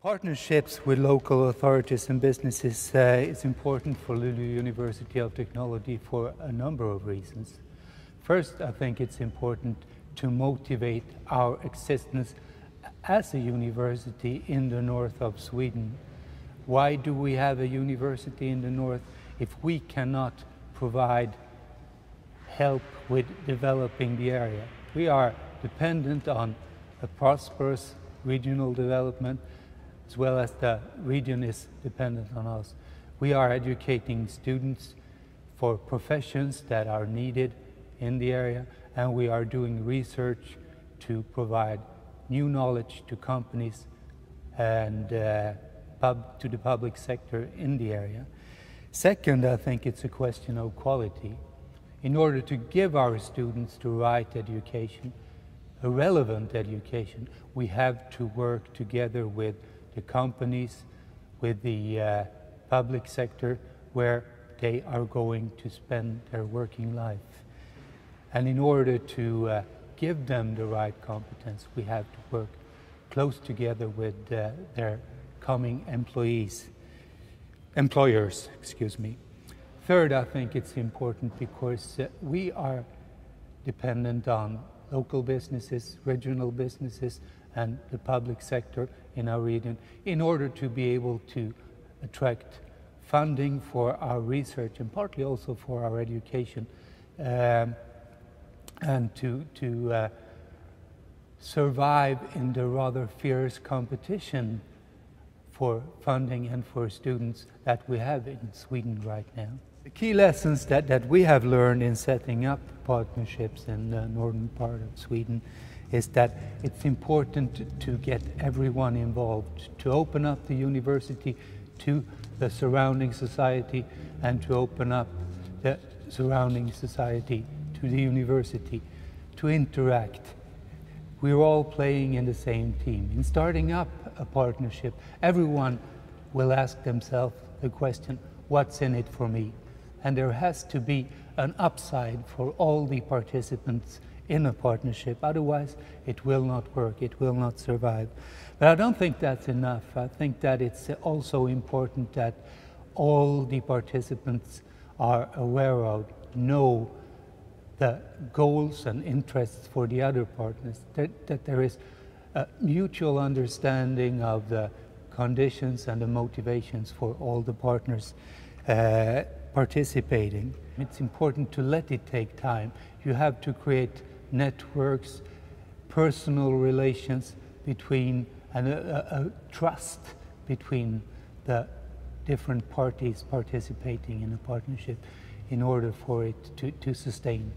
Partnerships with local authorities and businesses is important for Luleå University of Technology for a number of reasons. First, I think it's important to motivate our existence as a university in the north of Sweden. Why do we have a university in the north if we cannot provide help with developing the area? We are dependent on a prosperous regional development, as well as the region is dependent on us. We are educating students for professions that are needed in the area, and we are doing research to provide new knowledge to companies and to the public sector in the area. Second, I think it's a question of quality. In order to give our students the right education, a relevant education, we have to work together with the companies, with the public sector, where they are going to spend their working life. And in order to give them the right competence, we have to work close together with their coming employers. Third, I think it's important because we are dependent on local businesses, regional businesses, and the public sector in our region in order to be able to attract funding for our research and partly also for our education and to survive in the rather fierce competition for funding and for students that we have in Sweden right now. The key lessons that we have learned in setting up partnerships in the northern part of Sweden is that it's important to get everyone involved, to open up the university to the surrounding society and to open up the surrounding society to the university, to interact. We're all playing in the same team. In starting up a partnership, everyone will ask themselves the question, what's in it for me? And there has to be an upside for all the participants in a partnership, otherwise it will not work, it will not survive. But I don't think that's enough. I think that it's also important that all the participants are aware of, know the goals and interests for the other partners, that there is a mutual understanding of the conditions and the motivations for all the partners participating. It's important to let it take time. You have to create networks, personal relations between, and a trust between the different parties participating in a partnership in order for it to sustain.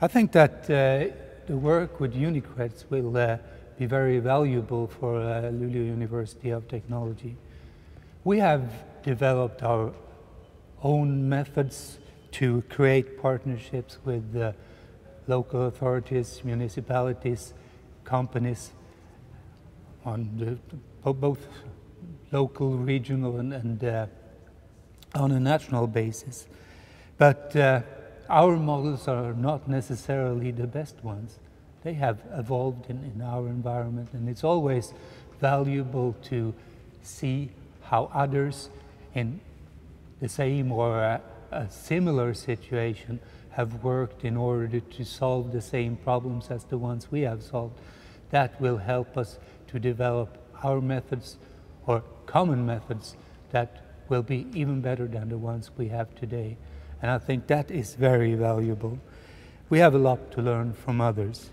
I think that the work with UNICREDS will be very valuable for Luleå University of Technology. We have developed our own methods to create partnerships with local authorities, municipalities, companies on both local, regional and on a national basis. But our models are not necessarily the best ones. They have evolved in our environment, and it's always valuable to see how others in the same or a similar situation have worked in order to solve the same problems as the ones we have solved. That will help us to develop our methods or common methods that will be even better than the ones we have today. And I think that is very valuable. We have a lot to learn from others.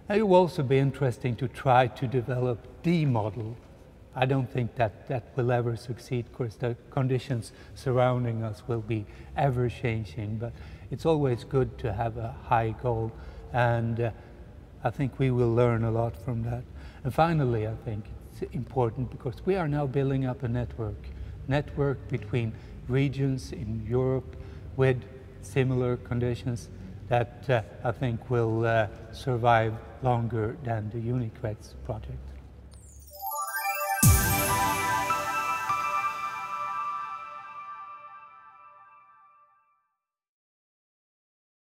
And it will also be interesting to try to develop the model. I don't think that will ever succeed, because the conditions surrounding us will be ever changing, but it's always good to have a high goal, and I think we will learn a lot from that. And finally, I think it's important because we are now building up a network between regions in Europe with similar conditions that I think will survive longer than the UNICREDS project.